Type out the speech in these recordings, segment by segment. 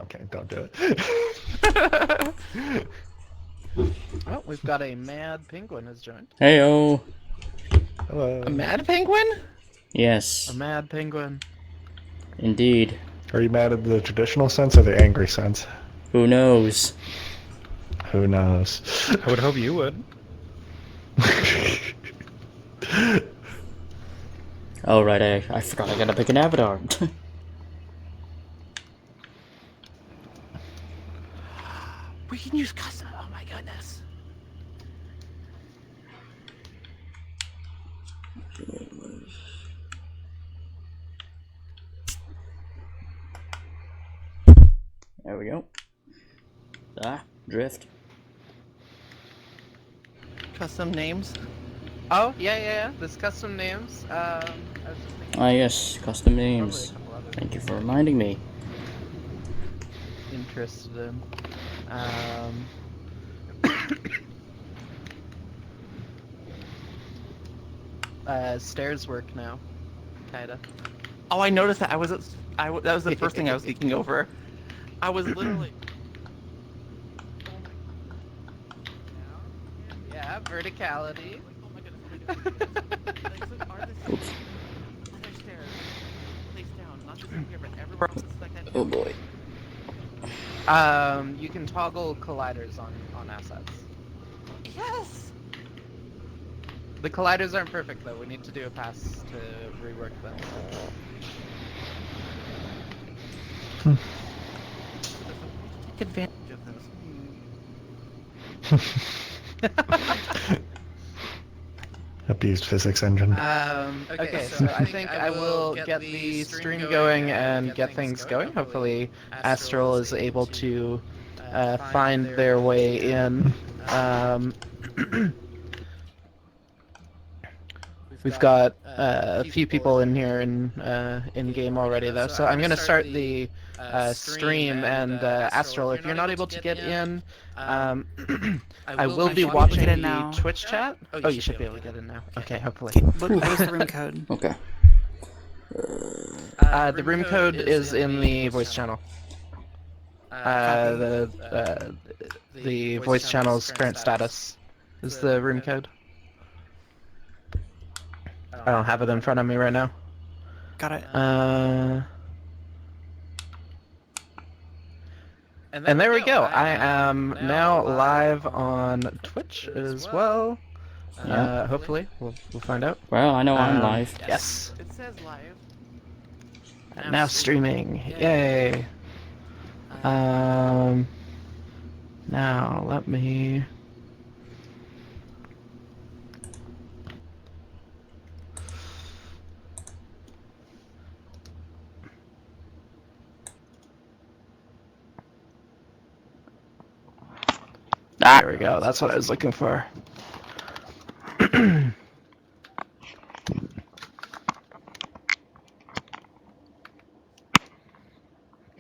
okay, don't do it. Oh, we've got a mad penguin has joined. Heyo. Hello. A mad penguin? Yes. A mad penguin. Indeed. Are you mad at the traditional sense or the angry sense? Who knows? Who knows? I would hope you would. Oh, right, I forgot I gotta pick an avatar. We can use custom. Oh my goodness. There we go. Ah, drift. Custom names? Oh, yeah. There's custom names. I was just thinking Ah, yes, custom names. probably a couple others Thank you for reminding me. interested in. Stairs work now. Kinda. Oh, I noticed that. That was the first thing I was thinking over. I was literally. Yeah, verticality. Oh my goodness. Are the stairs placed down, not just in here, but everywhere else? Like that. Oh boy. You can toggle colliders on assets. Yes. The colliders aren't perfect though. We need to do a pass to rework them. Take advantage of this. Abused physics engine. Okay, so I think I will get the stream going and get things going. Hopefully, Astral is able to find their way in. We've got a few people in here in game already though, so I'm gonna start the stream. And Astral, if you're not able to get in, I will be watching get in the now. Twitch chat. Oh, you should be able to get in now. Okay, hopefully. What is the room code? Okay. The room code is in the voice channel. The voice channel's current status is the room code. I don't have it in front of me right now. Got it. And there we go. I am now live on Twitch as well. Yeah. Hopefully, we'll find out. Well, I know I'm live. Yes. It says live. Now streaming. Yay. Now let me. There we go. That's what I was looking for.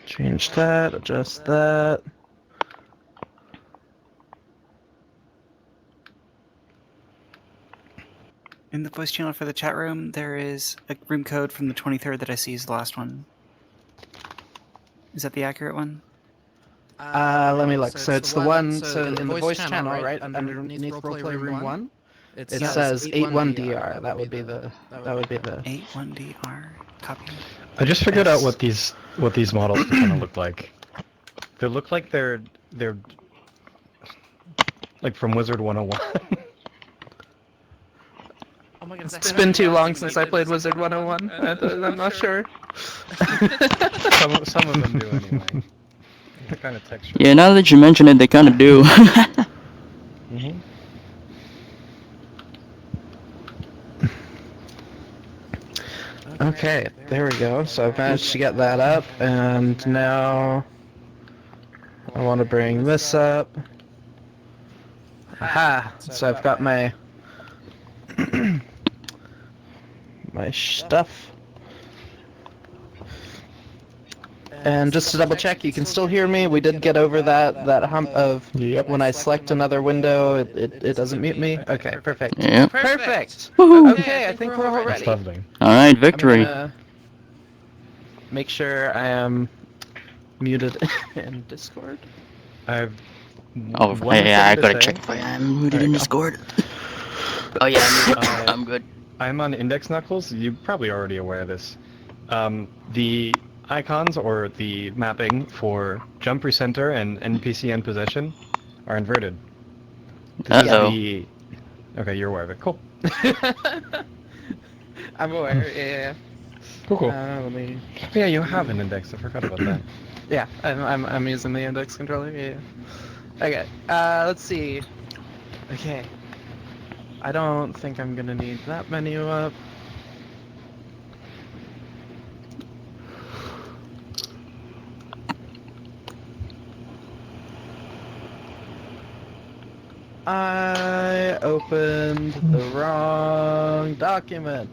Change that, adjust that. In the voice channel for the chat room, there is a room code from the 23rd that I see is the last one. Is that the accurate one? Let me look. So it's the one. So in the voice channel, right underneath roleplay room 1, it says 81DR. That would be the. 81DR. Copy. I just figured out what these models kind of look like. They look like they're like from Wizard 101. Oh my goodness. It's been too long since I played Wizard 101. I'm not sure. some of them do anyway. They're kind of textured. Yeah, now that you mention it, they kind of do. Mm-hmm. Okay, there we go. So I've managed to get that up, and now I want to bring this up. Aha! So I've got my my stuff. And just to double check, you can still hear me. We did get over that hump of when I select another window, it doesn't mute me. Okay, perfect. Yep. Perfect. Woohoo. Okay, I think we're all That's ready. lovely. Alright, I'm victory. gonna make sure I am muted in Discord. Oh, one yeah, I thing to gotta say. check if I am muted There you in go. Discord. Oh yeah, I'm muted. Uh, I'm good. I'm on Index Knuckles. You're probably already aware of this. The icons or the mapping for Jump Recenter and NPC End Possession are inverted. This is Uh-oh. the... Okay, you're aware of it. Cool. I'm aware. Yeah. Cool. Let me. Yeah, you have an index. I forgot about that. Yeah, I'm using the index controller. Yeah. Okay. Let's see. Okay. I don't think I'm gonna need that menu up. I opened the wrong document.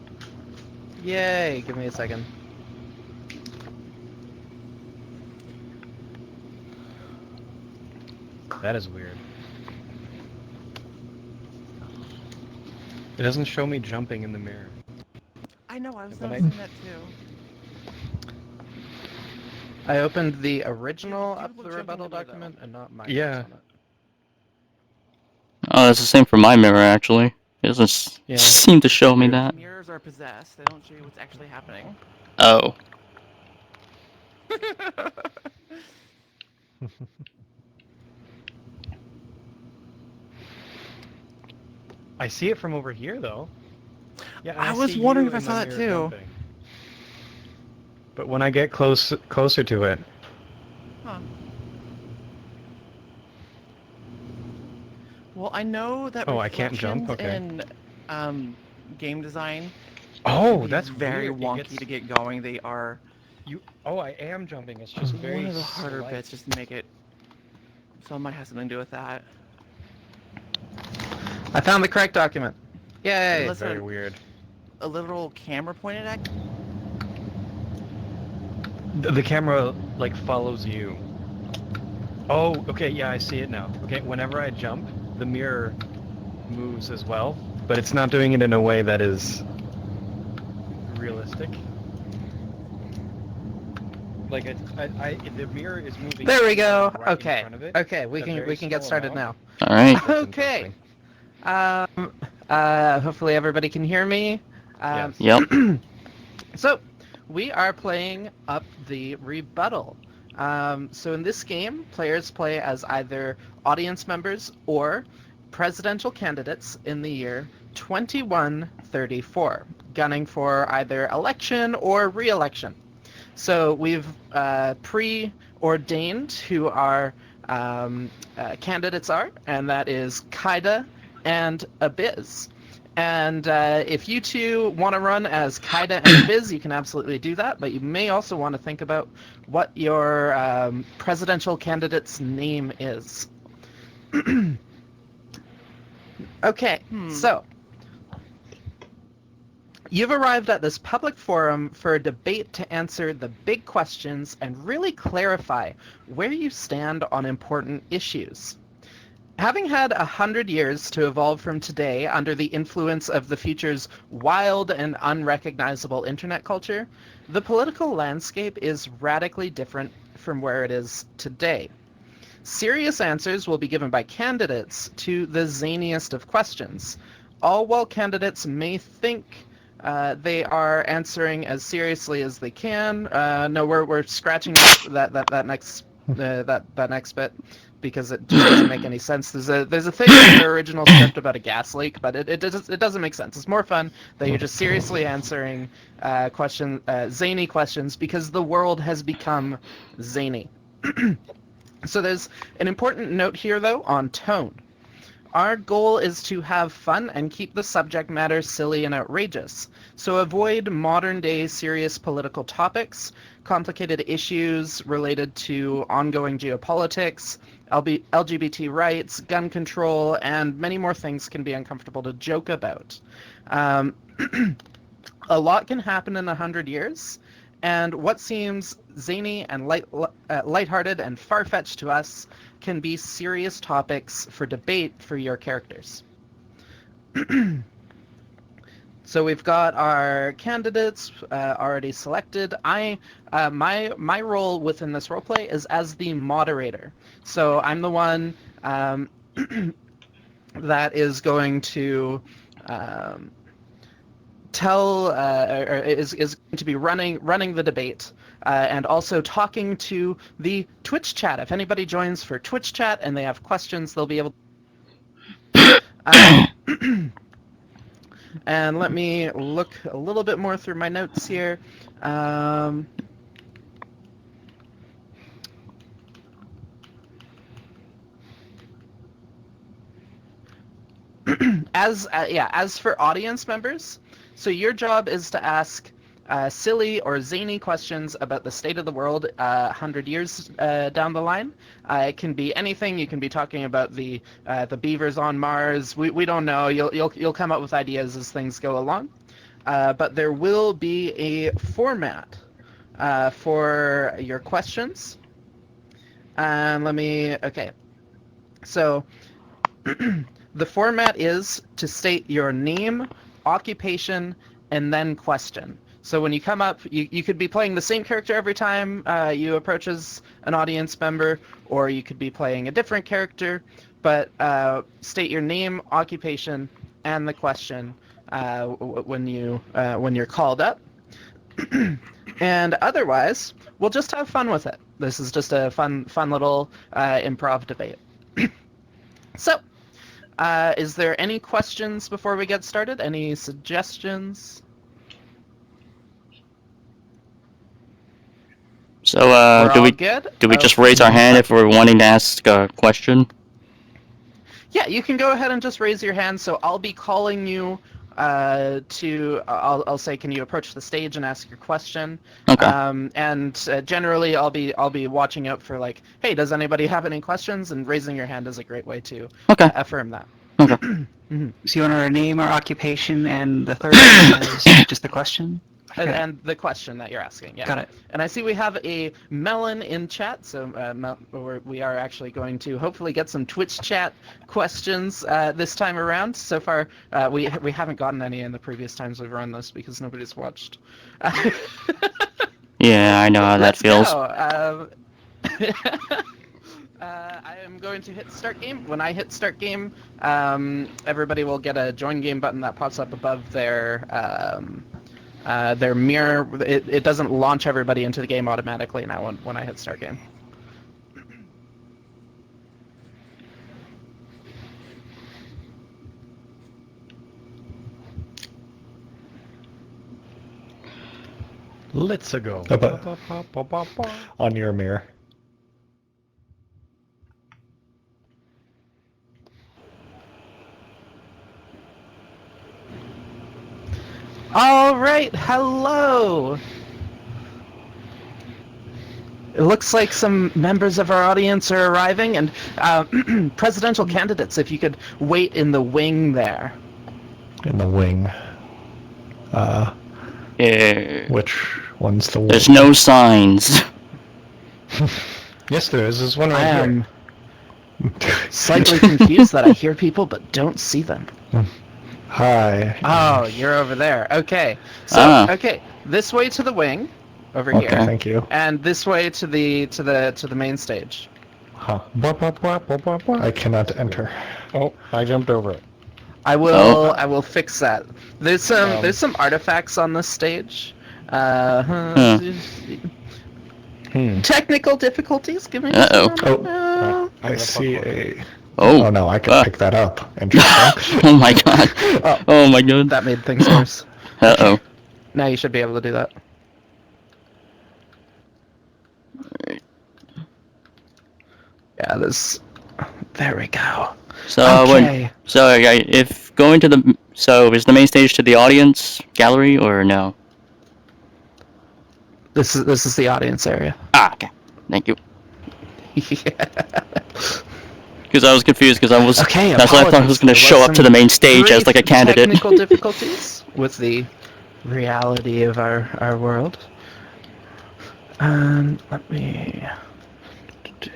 Yay! Give me a second. That is weird. It doesn't show me jumping in the mirror. I know, I was When I- noticing that too. I opened the original Yeah, up people the jumping rebuttal in there, document and not my Yeah. notes on it. Oh, that's the same for my mirror, actually. It doesn't Yeah. seem to show me Weird. that. Mirrors are possessed. They don't show you what's actually happening. Oh. I see it from over here, though. Yeah, and I was see wondering you if I in saw my that mirror too. jumping. But when I get closer to it, Huh. Well, I know that Oh, I can't jump? reflections Okay. in game design oh, can be that's very weird. wonky to get going. They are Oh, I am jumping. It's just very one of the harder slight. bits just to make it. So it might have something to do with that. I found the correct document. Yay! It's Listen, very weird. a literal camera pointed at. The camera like follows you. Oh, okay, yeah, I see it now. Okay, whenever I jump, the mirror moves as well, but it's not doing it in a way that is realistic. Like the mirror is moving. There we go. right in Okay. front of it. Okay, we A can very get small started amount. now. Alright. That's Okay. interesting. Hopefully everybody can hear me. Yes. Yep. So, we are playing up the rebuttal. So in this game, players play as either audience members or presidential candidates in the year 2134, gunning for either election or re-election. So we've preordained who our candidates are, and that is Kaida and Abiz. And if you two want to run as Kaida and Abiz, you can absolutely do that, but you may also want to think about what your presidential candidate's name is. Okay, so you've arrived at this public forum for a debate to answer the big questions and really clarify where you stand on important issues. Having had 100 years to evolve from today under the influence of the future's wild and unrecognizable internet culture, the political landscape is radically different from where it is today. Serious answers will be given by candidates to the zaniest of questions, all while candidates may think they are answering as seriously as they can. No, we're scratching that next bit because it just doesn't make any sense. There's a thing in the original script about a gas leak, but it doesn't make sense. It's more fun that you're just seriously answering zany questions because the world has become zany. So there's an important note here, though, on tone. Our goal is to have fun and keep the subject matter silly and outrageous. So avoid modern-day serious political topics, complicated issues related to ongoing geopolitics, LGBT rights, gun control, and many more things can be uncomfortable to joke about. A lot can happen in 100 years, and what seems zany and lighthearted and far-fetched to us can be serious topics for debate for your characters. So we've got our candidates already selected. My role within this roleplay is as the moderator. So I'm the one that is going to tell or is going to be running the debate and also talking to the Twitch chat. If anybody joins for Twitch chat and they have questions, they'll be able. And let me look a little bit more through my notes here. As for audience members, so your job is to ask silly or zany questions about the state of the world 100 years down the line. It can be anything. You can be talking about the beavers on Mars. We don't know. You'll come up with ideas as things go along. But there will be a format for your questions. Okay. So the format is to state your name, occupation, and then question. So when you come up, you could be playing the same character every time you approach as an audience member, or you could be playing a different character, but state your name, occupation, and the question when you're called up. And otherwise, we'll just have fun with it. This is just a fun little improv debate. So, is there any questions before we get started? Any suggestions? So, We're do all we good? do we just raise our hand if we're wanting to ask a question? Yeah, you can go ahead and just raise your hand. So I'll be calling you I'll say, can you approach the stage and ask your question? Okay. And generally, I'll be watching out for like, hey, does anybody have any questions? And raising your hand is a great way to Okay. affirm that. Okay. So you want our name, our occupation, and the third one is just the question? And the question that you're asking, yeah. Got it. And I see we have a Melon in chat, so we are actually going to hopefully get some Twitch chat questions this time around. So far, we haven't gotten any in the previous times we've run this because nobody's watched. Yeah, I know how that Let's feels. go. I am going to hit start game. When I hit start game, everybody will get a join game button that pops up above their mirror. It doesn't launch everybody into the game automatically now when I hit start game. Let's go. On your mirror. All right, hello. It looks like some members of our audience are arriving, and presidential candidates, if you could wait in the wing there. In the wing. Yeah. Which one's the wing? There's no signs. Yes, there is. There's one I right am here. slightly confused that I hear people but don't see them. Hi. Oh, you're over there. Okay. So, okay, this way to the wing, over Okay, here, thank you. and this way to the main stage. Huh. I cannot enter. Oh, I jumped over it. I will fix that. There's some artifacts on this stage. Technical difficulties. Give me just a Uh-oh. moment. I see a... Oh. Oh no, I can pick that up. Interesting. Oh my god. Oh my god. That made things worse. Uh-oh. Now you should be able to do that. Yeah, there we go. So Okay. if going to the is the main stage to the audience gallery or no? This is the audience area. Ah, okay. Thank you. Yeah. Because I was confused because I was Okay, that's why I thought I was going to apologies. show There up was to the main some stage as like a brief candidate. Technical difficulties with the reality of our world. Let me do.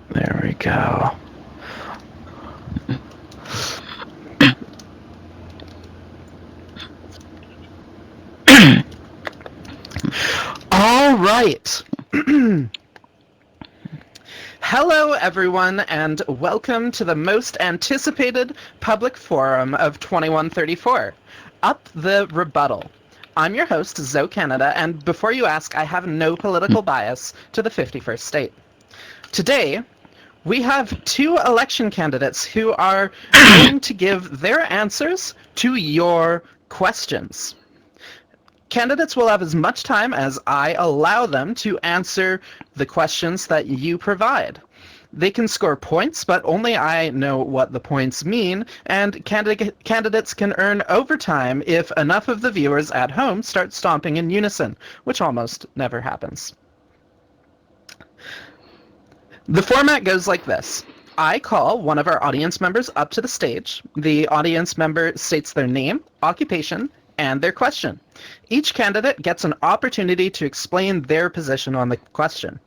There we go. right. Hello, everyone, and welcome to the most anticipated public forum of 2134, Up the Rebuttal. I'm your host, Zoe Canada, and before you ask, I have no political bias to the 51st state. Today, we have two election candidates who are going to give their answers to your questions. Candidates will have as much time as I allow them to answer the questions that you provide. They can score points, but only I know what the points mean, and candidates can earn overtime if enough of the viewers at home start stomping in unison, which almost never happens. The format goes like this. I call one of our audience members up to the stage. The audience member states their name, occupation, and their question. Each candidate gets an opportunity to explain their position on the question.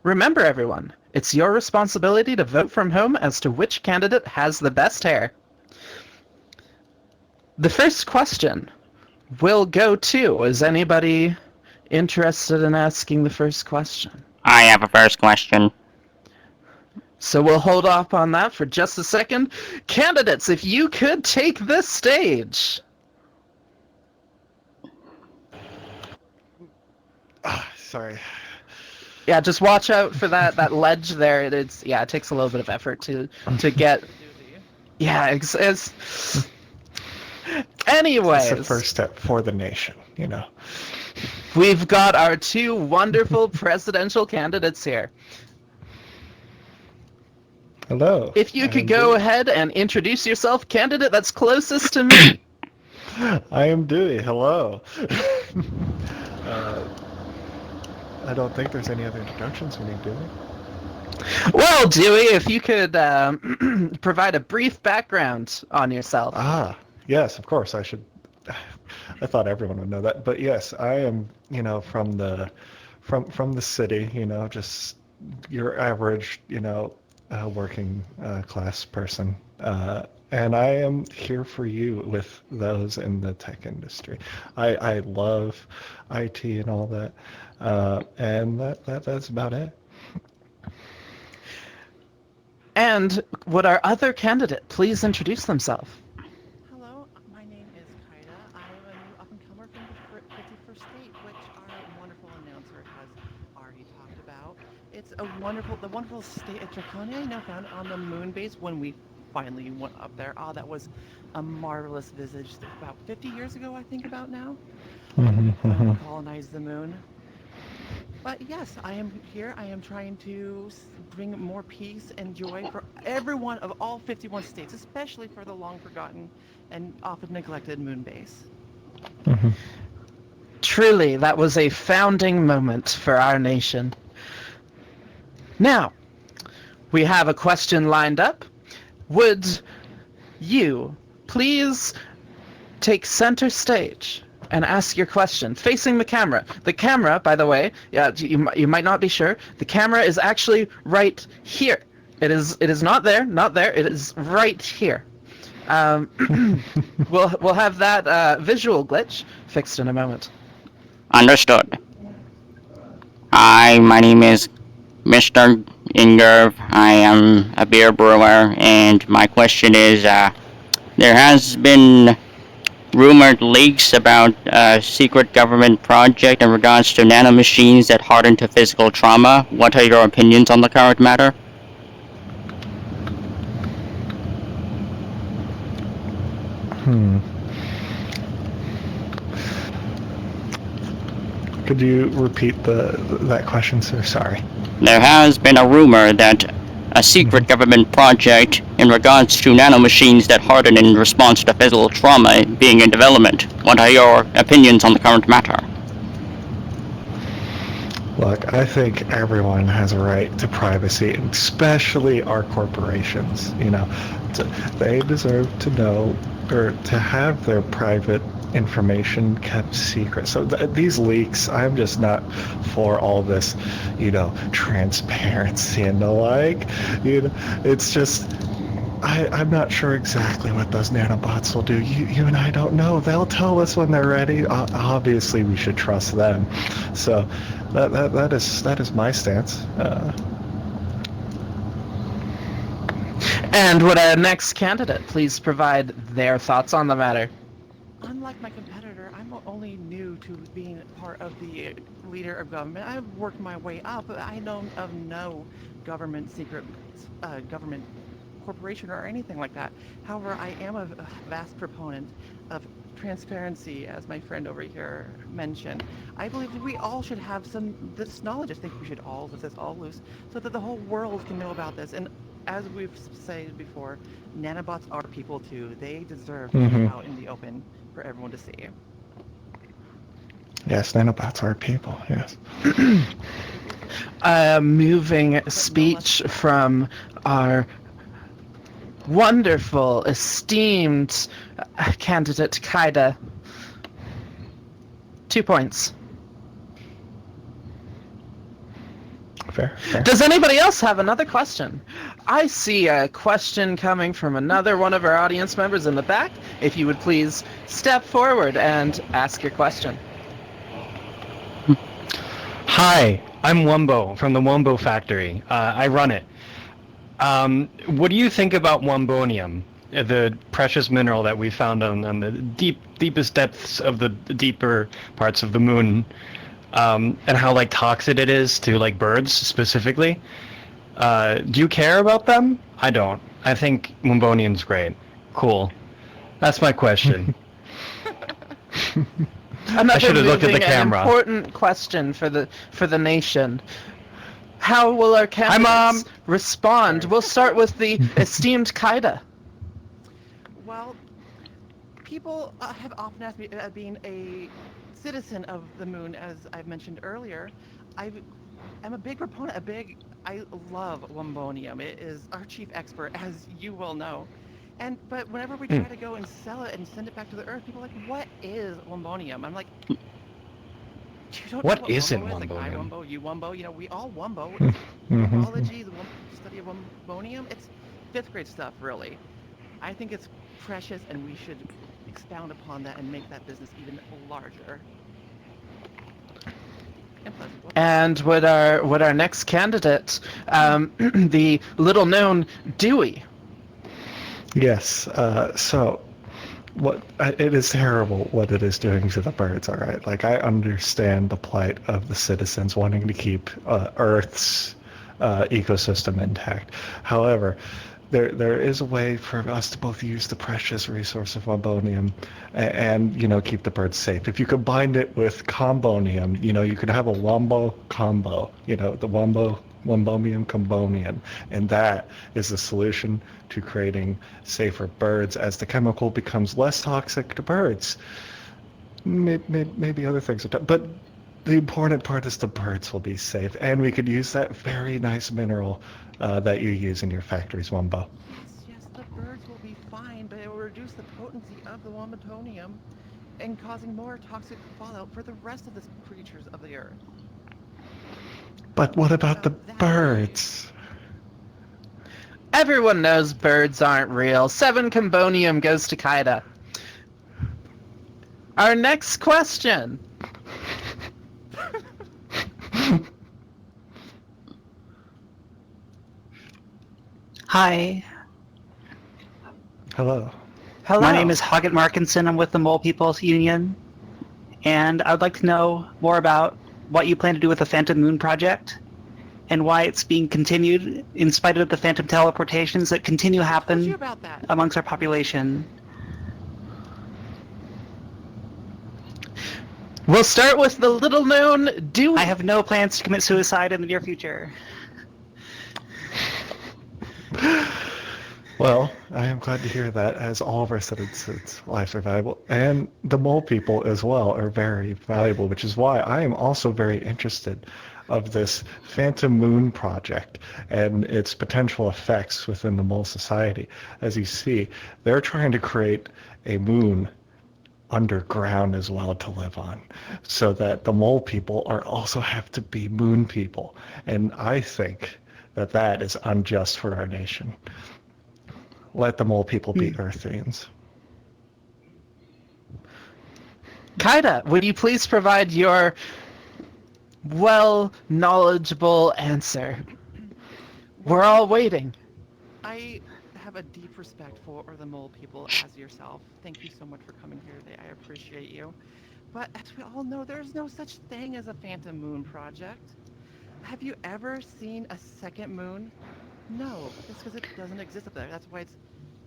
Remember, everyone, it's your responsibility to vote from home as to which candidate has the best hair. The first question will go to, is anybody interested in asking the first question? I have a first question. So we'll hold off on that for just a second. Candidates, if you could take the stage. Sorry. Yeah, just watch out for that ledge there. It takes a little bit of effort to get. Yeah, anyways. It's the first step for the nation, you know. We've got our two wonderful presidential candidates here. Hello. If you could go ahead and introduce yourself, candidate that's closest to me. I am Dewey. Hello. I don't think there's any other introductions we need, do we? Well, Dewey, if you could provide a brief background on yourself. Ah, yes, of course. I should. I thought everyone would know that, but yes, I am. You know, from the city. You know, just your average. You know, working class person. And I am here for you with those in the tech industry. I love IT and all that, and that's about it. And would our other candidate please introduce themselves? Hello, my name is Kaida. I'm a new up-and-comer from the 51st state, which our wonderful announcer has already talked about. It's the wonderful state of Draconia, now found on the moon base when we finally went up there. Oh, that was a marvelous visit about 50 years ago, I think about now. Colonized the moon. But yes, I am here. I am trying to bring more peace and joy for everyone of all 51 states, especially for the long forgotten and often neglected moon base. Truly, that was a founding moment for our nation. Now, we have a question lined up. Would you please take center stage and ask your question, facing the camera? The camera, by the way, you might not be sure, the camera is actually right here. It is not there, it is right here. We'll have that visual glitch fixed in a moment. Understood. Hi, my name is Mr. Ingerv. I am a beer brewer, and my question is, there has been rumored leaks about a secret government project in regards to nanomachines that harden to physical trauma. What are your opinions on the current matter? Could you repeat that question, sir? Sorry. There has been a rumor that a secret government project in regards to nanomachines that harden in response to physical trauma being in development. What are your opinions on the current matter? Look, I think everyone has a right to privacy, especially our corporations. You know, they deserve to know or to have their private information kept secret. So these leaks, I'm just not for all this, you know, transparency and the like. You know, it's just I'm not sure exactly what those nanobots will do. You and I don't know. They'll tell us when they're ready. Obviously, we should trust them. So that is my stance. And would our next candidate please provide their thoughts on the matter? Unlike my competitor, I'm only new to being part of the leader of government. I've worked my way up. I know of no government secret, government corporation or anything like that. However, I am a vast proponent of transparency, as my friend over here mentioned. I believe we all should have this knowledge. I think we should all let this all loose so that the whole world can know about this. And as we've said before, nanobots are people too. They deserve to be out in the open for everyone to see. Yes, nanobots are people, yes. A moving speech from our wonderful, esteemed candidate, Kaida. 2 points. Fair. Does anybody else have another question? I see a question coming from another one of our audience members in the back. If you would please step forward and ask your question. Hi, I'm Wumbo from the Wumbo Factory. I run it. What do you think about wombonium, the precious mineral that we found on the deepest depths of the deeper parts of the moon, and how like toxic it is to like birds specifically? Do you care about them? I don't. I think wombonium's great. Cool. That's my question. Another I should have looked at the moving and camera. important question for the nation. How will our candidates respond? Sorry. We'll start with the esteemed Kaida. Well, people have often asked me, being a citizen of the moon, as I've mentioned earlier, I'm a big proponent, I love wombonium. It is our chief expert, as you well know. But whenever we try to go and sell it and send it back to the Earth, people are like, what is wombonium? I'm like, you don't know What isn't wumbo is? Like, I wombonium? wumbo, you wumbo, you know, we all wumbo. Mhm. Wombology, the study of wombonium, it's 5th grade stuff, really. I think it's precious, and we should expound upon that and make that business even larger. And pleasant. And would our next candidate, the little known Dewey. Yes. So, it is terrible what it is doing to the birds. All right. Like, I understand the plight of the citizens wanting to keep Earth's ecosystem intact. However, there is a way for us to both use the precious resource of wombonium and keep the birds safe. If you combine it with combonium, you could have a wombo combo. The Wombomium combonium, and that is the solution to creating safer birds as the chemical becomes less toxic to birds. Maybe other things are but the important part is the birds will be safe, and we could use that very nice mineral that you use in your factories, Wumbo. Yes, the birds will be fine, but it will reduce the potency of the wombonium and causing more toxic fallout for the rest of the creatures of the Earth. But what about the birds? Everyone knows birds aren't real. 7 combonium goes to Kaida. Our next question. Hi, Hello. Hello. my name is Hoggett Markinson. I'm with the Mole People's Union, and I would like to know more about what you plan to do with the Phantom Moon project and why it's being continued in spite of the phantom teleportations that continue to Told you happen about that. amongst our population. We'll start with the little known Dewey. I have no plans to commit suicide in the near future. Well, I am glad to hear that, as all of our citizens' lives are valuable, and the mole people as well are very valuable, which is why I am also very interested of this Phantom Moon project and its potential effects within the mole society. As you see, they're trying to create a moon underground as well to live on, so that the mole people also have to be moon people, and I think that is unjust for our nation. let the mole people be Earthians. Kaida, would you please provide your knowledgeable answer? We're all waiting. I have a deep respect for the mole people as yourself. Thank you so much for coming here today. I appreciate you. But as we all know, there's no such thing as a phantom moon project. Have you ever seen a second moon? No, it's because it doesn't exist up there. That's why it's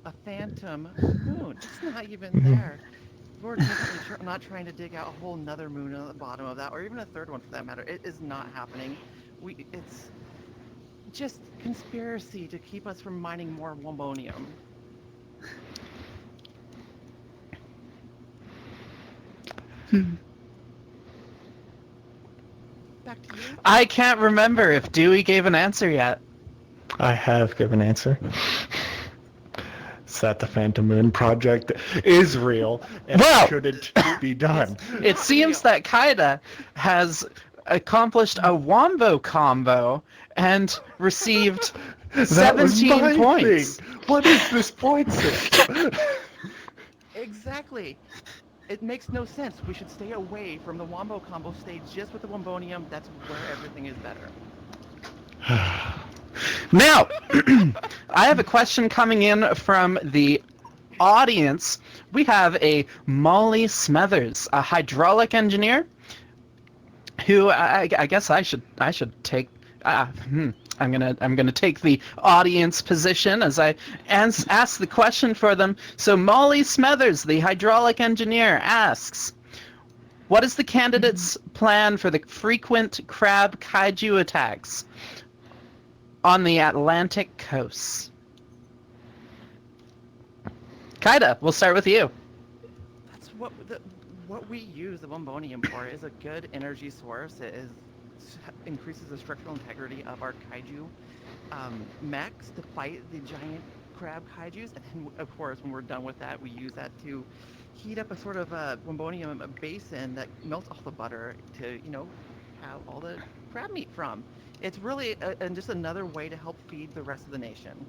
a phantom moon. It's not even there. We're definitely not trying to dig out a whole nother moon at the bottom of that, or even a third one for that matter. It is not happening. It's just conspiracy to keep us from mining more wombonium. Back to you. I can't remember if Dewey gave an answer yet. I have given an answer. It's that the Phantom Moon project is real and shouldn't be done. It seems that Kaida has accomplished a wombo combo and received That was 17 my points. thing. What is this point system? Exactly. It makes no sense. We should stay away from the wombo combo. Stay just with the wombonium. That's where everything is better. Now, I have a question coming in from the audience. We have a Molly Smethers, a hydraulic engineer, who I guess I should take. I'm gonna take the audience position as I ask the question for them. So Molly Smethers, the hydraulic engineer, asks, "What is the candidate's plan for the frequent crab kaiju attacks on the Atlantic coast?" Kaida, we'll start with you. That's what we use the wombonium for. Is a good energy source. It increases the structural integrity of our kaiju mechs to fight the giant crab kaijus. And then, of course, when we're done with that, we use that to heat up a sort of a wombonium basin that melts all the butter to, have all the crab meat from. It's really and just another way to help feed the rest of the nation.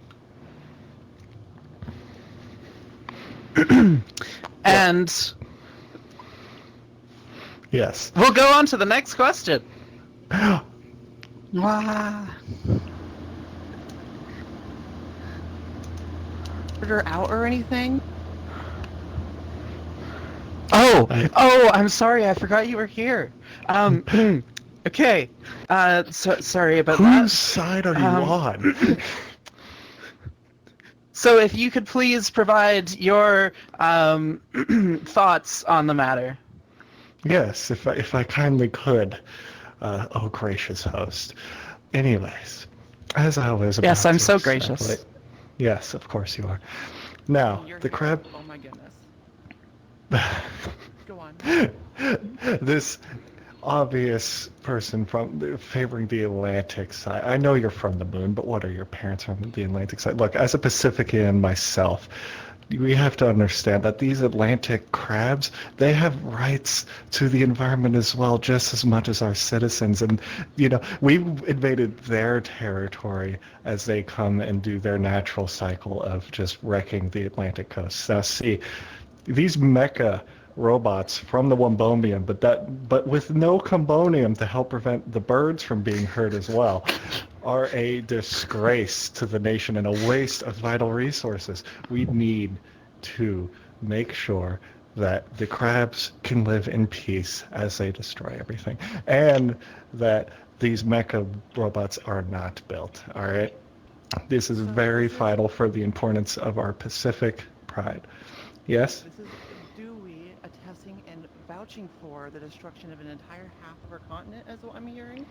And Yes. we'll go on to the next question. Wow. Order out or anything? Oh, I'm sorry. I forgot you were here. Okay. Sorry about that. Whose side are you on? So if you could please provide your thoughts on the matter. Yes, if I kindly could. Oh, gracious host. Anyways, as I was about Yes, I'm to so gracious. speculate- Yes, of course you are. Now, You're the here. crab... Oh my goodness. Go on. This obvious person favoring the Atlantic side. I know you're from the moon, but what are your parents from the Atlantic side? Look, as a Pacifician myself, we have to understand that these Atlantic crabs, they have rights to the environment as well, just as much as our citizens. And, we've invaded their territory as they come and do their natural cycle of just wrecking the Atlantic coast. Now, see, these mecha robots from the Wombonium, but with no combonium to help prevent the birds from being hurt as well, are a disgrace to the nation and a waste of vital resources. We need to make sure that the crabs can live in peace as they destroy everything, and that these mecha robots are not built. All right, this is very vital for the importance of our Pacific pride. Yes. This is Dewey attesting and vouching for the destruction of an entire half of our continent, is what I'm hearing.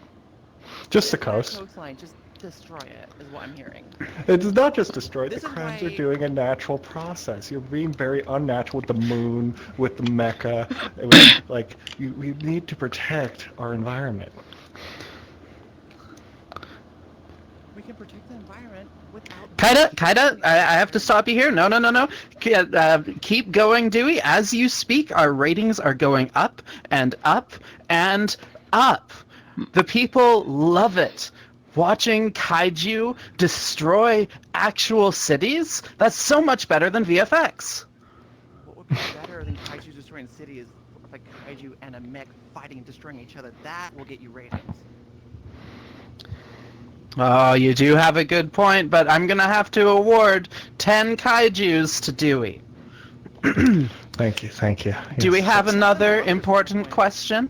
Just the entire coast. Coastline, just destroy it, is what I'm hearing. It's not just destroyed. This The is crabs why- are doing a natural process. You're being very unnatural with the moon, with the mecha. We need to protect our environment. We can protect the environment without... Kaida, I have to stop you here. No. Keep going, Dewey. As you speak, our ratings are going up and up and up. The people love it watching kaiju destroy actual cities? That's so much better than VFX. What would be better than kaiju destroying cities if a kaiju and a mech fighting and destroying each other? That will get you ratings. Oh, you do have a good point, but I'm gonna have to award 10 kaijus to Dewey. Thank you, thank you. Do we Yes, have that's- another important question?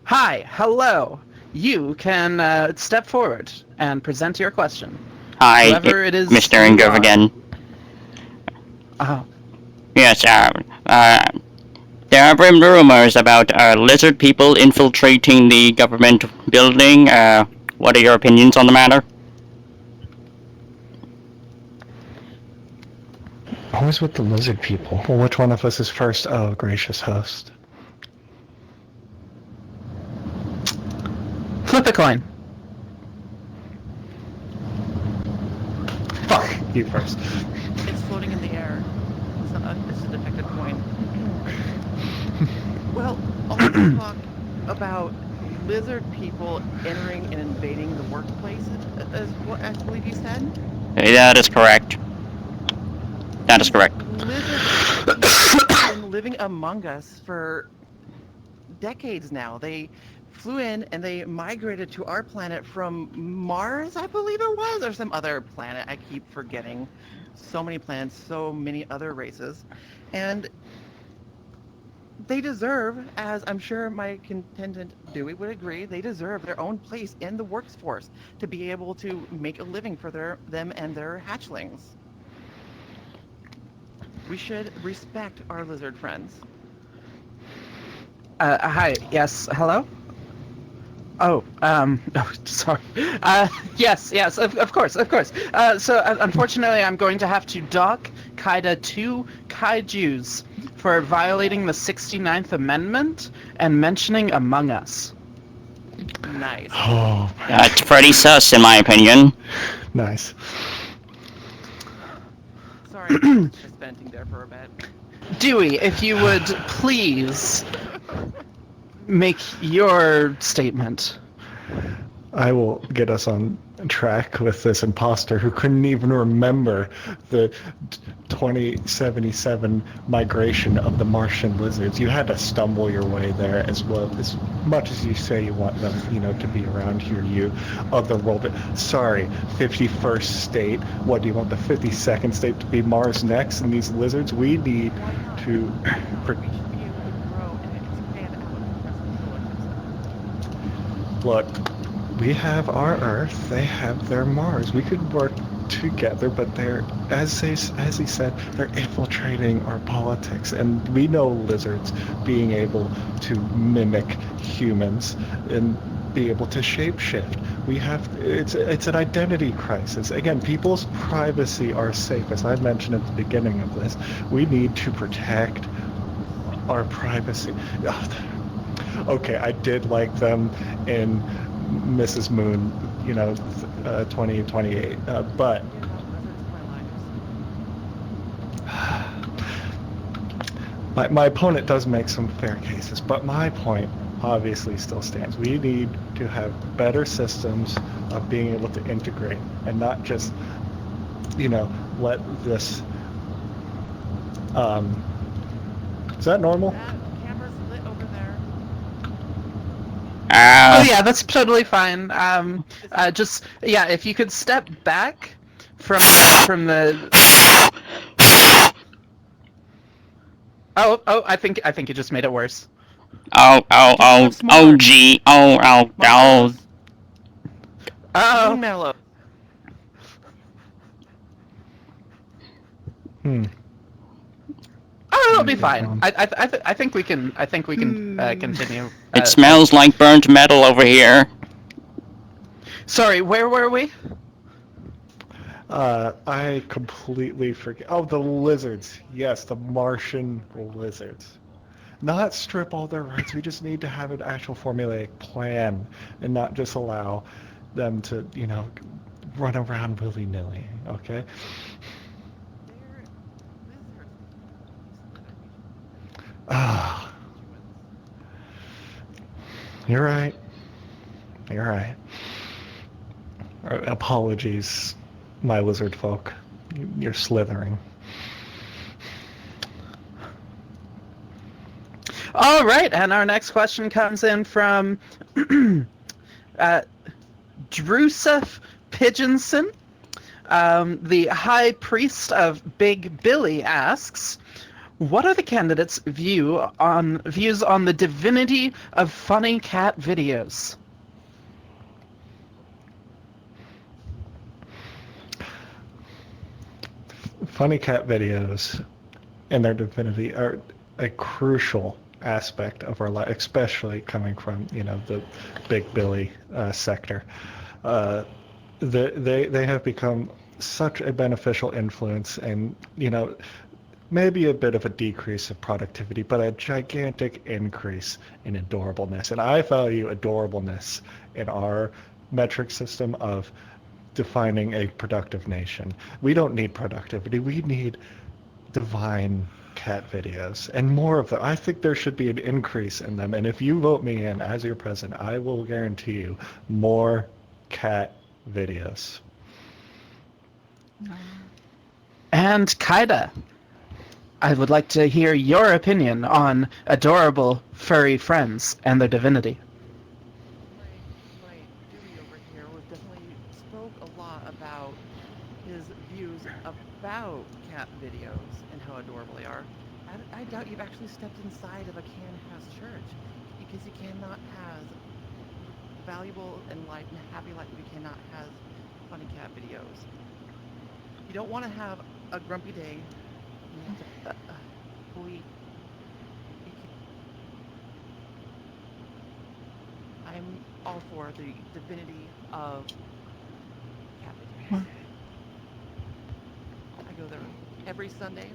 Hi, hello. You can step forward and present your question. Hi, Whoever it is Mr. you Ingrove are. again. Oh, Yes, there have been rumors about lizard people infiltrating the government building. What are your opinions on the matter? Always with the lizard people. Well, which one of us is first? Oh, gracious host. flip a coin. Fuck, you first. It's floating in the air. It's a defective coin. Well, all this talk about lizard people entering and invading the workplace is what I believe you said? That is correct. That is correct. Lizard people have been living among us for decades now. They flew in and they migrated to our planet from Mars, I believe it was, or some other planet. I keep forgetting. So many planets, so many other races. And they deserve, as I'm sure my contendant Dewey would agree, they deserve their own place in the workforce to be able to make a living for them and their hatchlings. We should respect our lizard friends. Hi, yes, hello? Oh, sorry. Yes, of course. So, unfortunately, I'm going to have to dock Kaida 2 kaijus for violating the 69th Amendment and mentioning Among Us. Nice. Oh, It's pretty sus, in my opinion. nice. Sorry, I was just venting there for a bit. Dewey, if you would please make your statement. I will get us on track with this imposter who couldn't even remember the 2077 migration of the Martian lizards. You had to stumble your way there as well. As much as you say you want them, to be around here, you otherworldly. Sorry, 51st state. What do you want the 52nd state to be Mars next? And these lizards, we need Why not? to. We should be able to grow and expand out of the rest of the solar system. Look, we have our Earth, they have their Mars. We could work together, but they're, as he said, they're infiltrating our politics. And we know lizards being able to mimic humans and be able to shapeshift. It's an identity crisis. Again, people's privacy are safe. As I mentioned at the beginning of this, we need to protect our privacy. Okay, I did like them in Mrs. Moon, 2028. But You know, lizards are my lives. my opponent does make some fair cases, but my point obviously still stands. We need to have better systems of being able to integrate and not just, let this. Is that normal? That camera's lit over there. Oh yeah, that's totally fine. If you could step back from the. Oh, I think you just made it worse. Gee, oh. Oh, Mellow. oh, it'll be fine. I think we can continue. It smells like burnt metal over here. Sorry, where were we? I completely forget. Oh, the lizards. Yes, the Martian lizards. Not strip all their rights. We just need to have an actual formulaic plan and not just allow them to, run around willy-nilly, okay? They're lizards. Ah. You're right. You're right. Apologies, my lizard folk. You're slithering. All right, and our next question comes in from Drusef Pigeonson. The High Priest of Big Billy asks, what are the candidates' views on the divinity of funny cat videos? Funny cat videos and their divinity are a crucial aspect of our life, especially coming from the Big Billy sector. They have become such a beneficial influence, and maybe a bit of a decrease of productivity, but a gigantic increase in adorableness. And I value adorableness in our metric system of defining a productive nation. We don't need productivity. We need divine cat videos and more of them. I think there should be an increase in them. And if you vote me in as your president, I will guarantee you more cat videos. And Kaida, I would like to hear your opinion on adorable furry friends and their divinity. My Dewey over here was definitely spoke a lot about his views about cat videos and how adorable they are. I doubt you've actually stepped inside of a can-house church, because you cannot have valuable and happy life if you cannot have funny cat videos. You don't want to have a grumpy day. You have to, I'm all for the divinity of cat videos. I go there every Sunday,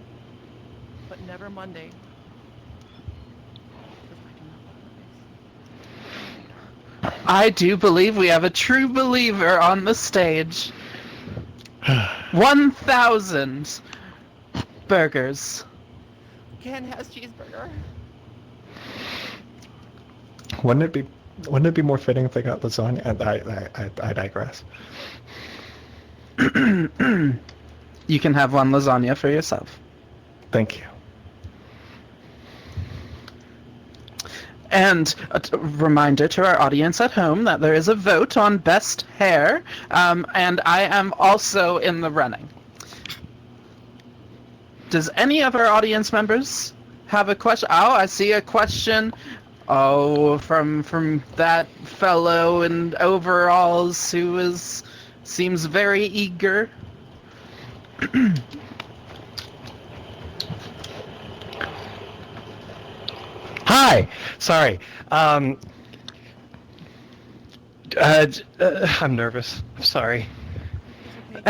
but never Monday. Because I do not like Mondays. I do believe we have a true believer on the stage. 1,000 burgers. Ken has cheeseburger. Wouldn't it be more fitting if they got lasagna? I digress. You can have one lasagna for yourself. Thank you. And a reminder to our audience at home that there is a vote on best hair, and I am also in the running. Does any of our audience members have a question? Oh, I see a question. Oh, from that fellow in overalls who seems very eager. Hi. Sorry. I'm nervous. I'm sorry.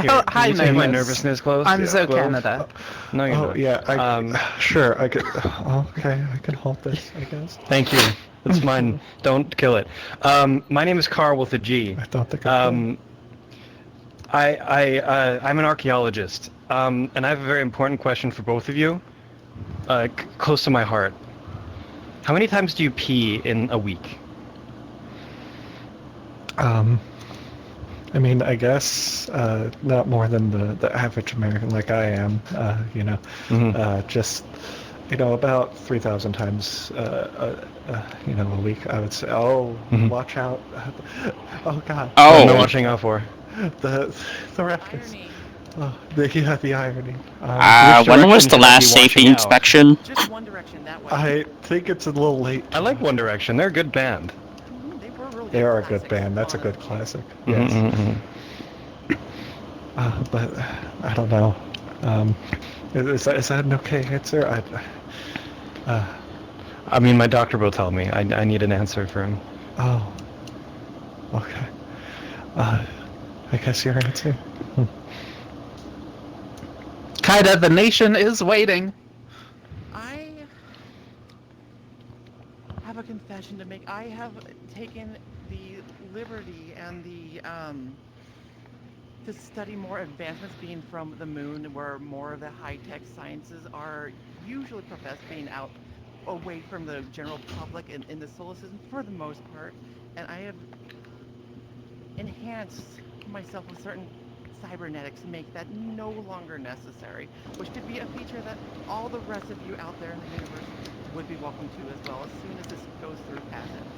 Here, Hi, can you take my nervous. nervousness close? I'm so Close? Canada. No, you're Oh not. yeah. Sure. I could. Okay, I can hold this, I guess. Thank you. It's mine. Don't kill it. My name is Carl with a G. I don't think I could. I'm an archaeologist, and I have a very important question for both of you, close to my heart. How many times do you pee in a week? I mean, I guess not more than the average American, like I am. Just about 3,000 times, a week. I would say. Oh, watch out! Oh God! What am I Oh, watching out for? The raptors. Irony. Oh, the irony. when was direction the should I last be safety watching out? inspection? Just one direction that way. I think it's a little late. I like One Direction. They're a good band. They were really They good are a good classics. band. That's a good Honestly. classic. Mhm, Yes. mhm. But I don't know. Is that an okay answer? I mean, my doctor will tell me. I need an answer for him. Oh. Okay. I guess your answer. Kaida, the nation is waiting. I have a confession to make. I have taken the liberty and to study more advancements being from the moon, where more of the high-tech sciences are usually professed being out away from the general public and in the solar system for the most part, and I have enhanced myself with certain cybernetics to make that no longer necessary, which could be a feature that all the rest of you out there in the universe would be welcome to as well as soon as this goes through patents.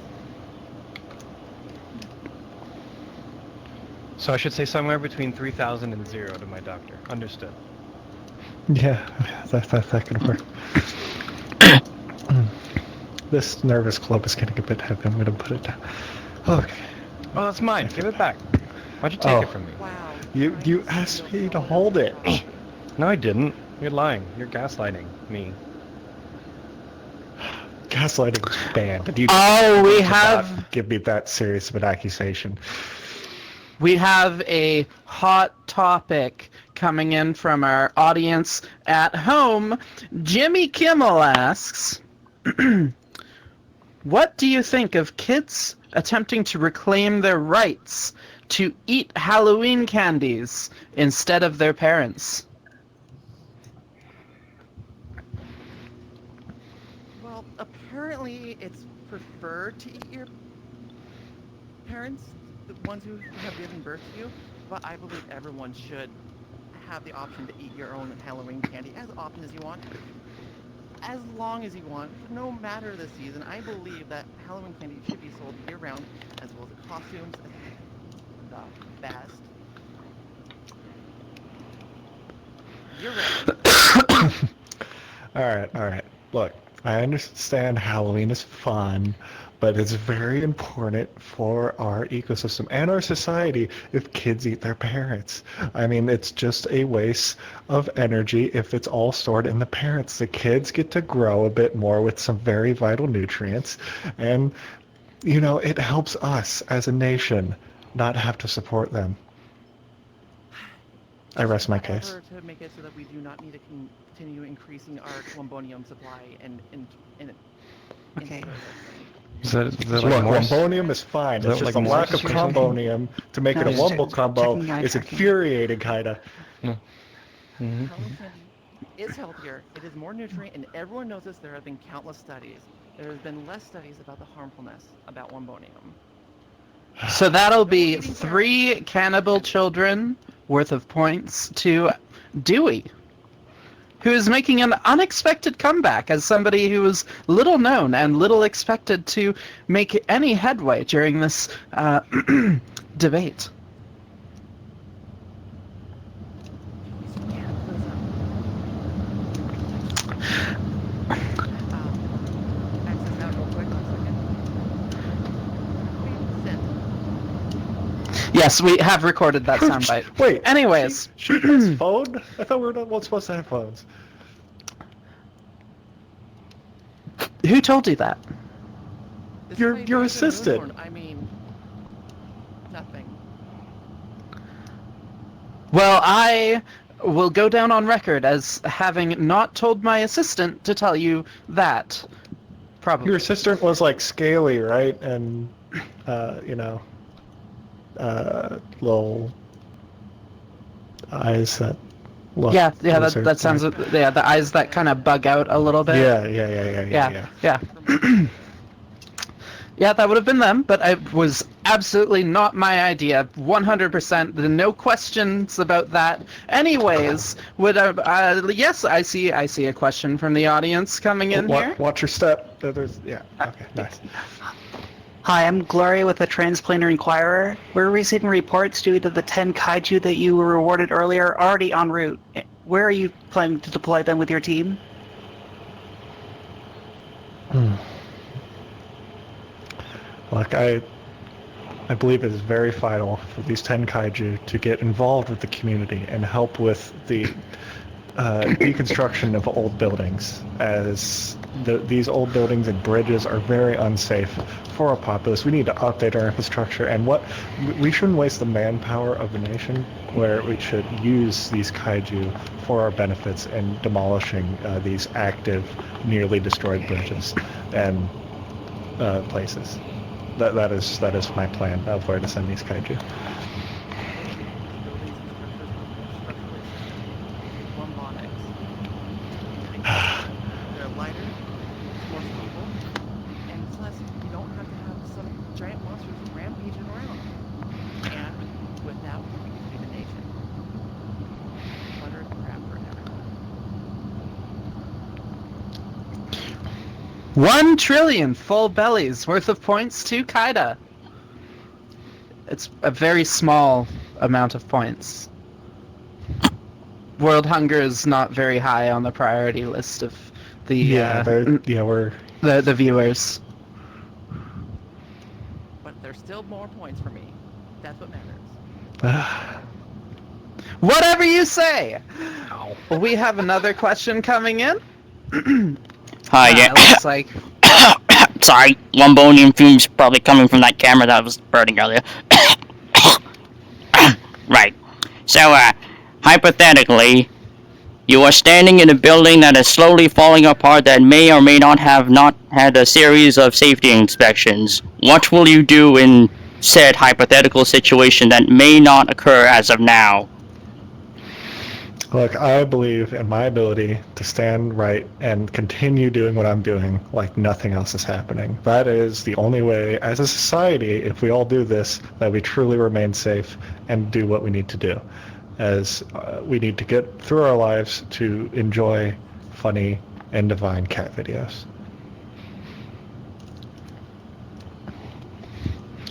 So I should say somewhere between 3,000 and 0 to my doctor. Understood. Yeah, that can work. This nervous club is getting a bit heavy. I'm gonna put it down. Okay. Oh, that's mine. Give it back. Why'd you take it from me? Wow. You asked me to hold it. No, I didn't. You're lying. You're gaslighting me. Gaslighting is banned. And you we should have not give me that serious of an accusation. we have a hot topic coming in from our audience at home. Jimmy Kimmel asks, what do you think of kids attempting to reclaim their rights to eat Halloween candies instead of their parents? Well, apparently it's preferred to eat your parents, the ones who have given birth to you, but I believe everyone should have the option to eat your own Halloween candy as often as you want, as long as you want, no matter the season. I believe that Halloween candy should be sold year-round, as well as the costumes, the best. Year-round. All right. Look, I understand Halloween is fun, but it's very important for our ecosystem and our society if kids eat their parents. I mean, it's just a waste of energy if it's all stored in the parents. The kids get to grow a bit more with some very vital nutrients, and, you know, it helps us as a nation not have to support them. I rest my case. However, to make it so that we do not need to continue increasing our Columbonium supply and Okay. Is that Look, like Morse? Wombonium is fine. Is It's that just like the lack of Morse or something? combonium to make No, it a just Wumble combo checking the eye is tracking. infuriating, kinda. Mhm. Halloween candy is healthier, it is more nutrient, and everyone knows this. There have been countless studies. There has been less studies about the harmfulness about Wombonium. So that'll be 3 cannibal children worth of points to Dewey, who is making an unexpected comeback as somebody who was little known and little expected to make any headway during this debate. Access out real quick, 1 second. Sent. Yes, we have recorded that soundbite. Wait. Anyways, she has phone? I thought we were not supposed to have phones. who told you that? This Your- is my your version of assistant. Moonhorn. I mean, nothing. Well, I will go down on record as having not told my assistant to tell you that. Probably. Your assistant was like scaly, right? And, little eyes that look. Yeah, lizard, that sounds. right? Yeah, the eyes that kind of bug out a little bit. Yeah. Yeah, that would have been them, but it was absolutely not my idea. 100%. No questions about that. Anyways, yes, I see a question from the audience coming in here. Watch your step. Okay, nice. Hi, I'm Gloria with the Transplanar Inquirer. We're receiving reports due to the 10 kaiju that you were rewarded earlier already en route. Where are you planning to deploy them with your team? Look, I believe it is very vital for these 10 kaiju to get involved with the community and help with the deconstruction of old buildings, as these old buildings and bridges are very unsafe for our populace. We need to update our infrastructure, and we shouldn't waste the manpower of the nation, where we should use these kaiju for our benefits in demolishing these active, nearly destroyed bridges and places. That is my plan of where to send these kaiju. Buildings and structures are more structurally sound. Robotics. They're lighter, more 1 trillion full bellies worth of points to Kaida. It's a very small amount of points. World hunger is not very high on the priority list of the we're the viewers. But there's still more points for me. That's what matters. Whatever you say. We have another question coming in. Hi, yeah. Looks like Sorry, Lumbonian fumes probably coming from that camera that was burning earlier. Right. So, hypothetically, you are standing in a building that is slowly falling apart that may or may not have not had a series of safety inspections. What will you do in said hypothetical situation that may not occur as of now? Look, I believe in my ability to stand right and continue doing what I'm doing like nothing else is happening. That is the only way, as a society, if we all do this, that we truly remain safe and do what we need to do. As we need to get through our lives to enjoy funny and divine cat videos.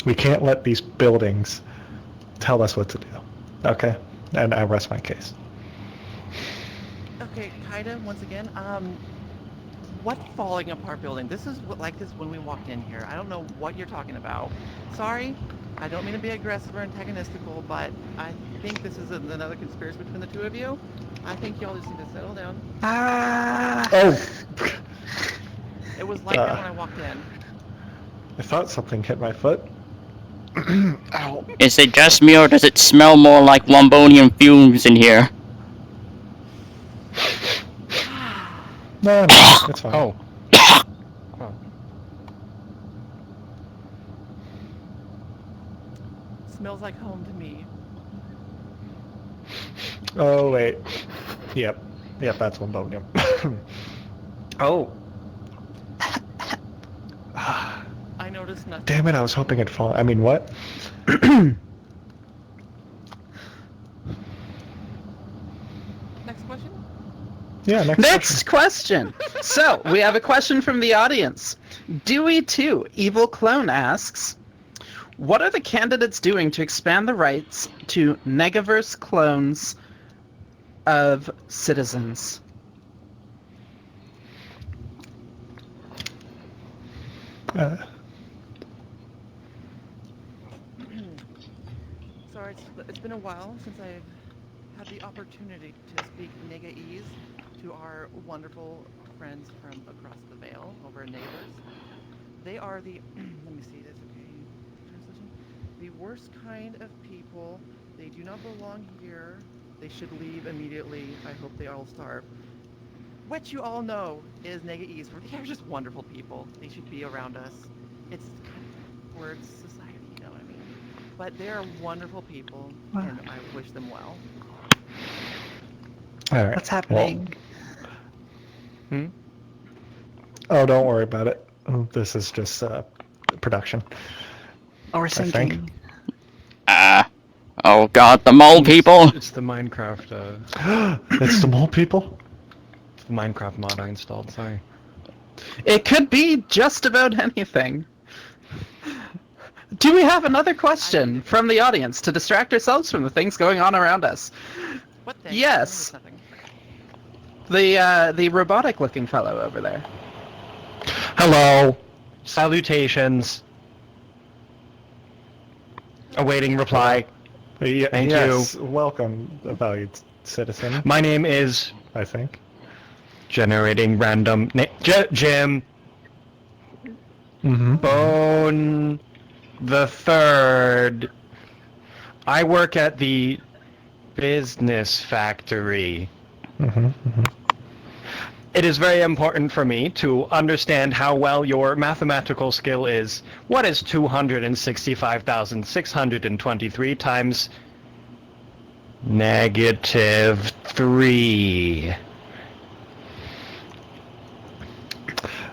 We can't let these buildings tell us what to do. Okay? And I rest my case. Okay, Kaida, once again, what falling apart building? This is like this when we walked in here. I don't know what you're talking about. Sorry, I don't mean to be aggressive or antagonistical, but I think this is another conspiracy between the two of you. I think y'all just need to settle down. Oh! It was like that when I walked in. I thought something hit my foot. Ow. Is it just me or does it smell more like Lumbonian fumes in here? No, it's fine. Oh. Smells like home to me. Oh, wait. Yep, that's Lumbonium. Oh. I noticed nothing. Damn it, I was hoping it'd fall. I mean, what? Next question? Yeah, next question. So, we have a question from the audience. Dewey2, Evil Clone asks, what are the candidates doing to expand the rights to Negaverse clones of citizens? Sorry, it's been a while since I've had the opportunity to speak Nega-ese to our wonderful friends from across the Veil over in Neighbors. They are the, let me see this, okay, translation. The worst kind of people. They do not belong here. They should leave immediately. I hope they all starve. What you all know is Nega-ese. They are just wonderful people. They should be around us. It's kind of word society, you know what I mean? But they are wonderful people, and I wish them well. All right. What's happening? Oh, don't worry about it. This is just production. Oh, we're I think. sinking. Oh god, the mole people! It's the Minecraft, It's the mole people? it's the Minecraft mod I installed, sorry. It could be just about anything. Do we have another question from the audience to distract ourselves from the things going on around us? What the? Yes. I noticed nothing. The robotic-looking fellow over there. Hello! Salutations! Awaiting reply. Yeah, Thank yes, welcome, valued citizen, My name is I think. generating random Jim Mm-hmm. Bone the Third. I work at the business factory. Mm-hmm. Mm-hmm. It is very important for me to understand how well your mathematical skill is. What is 265,623 times -3?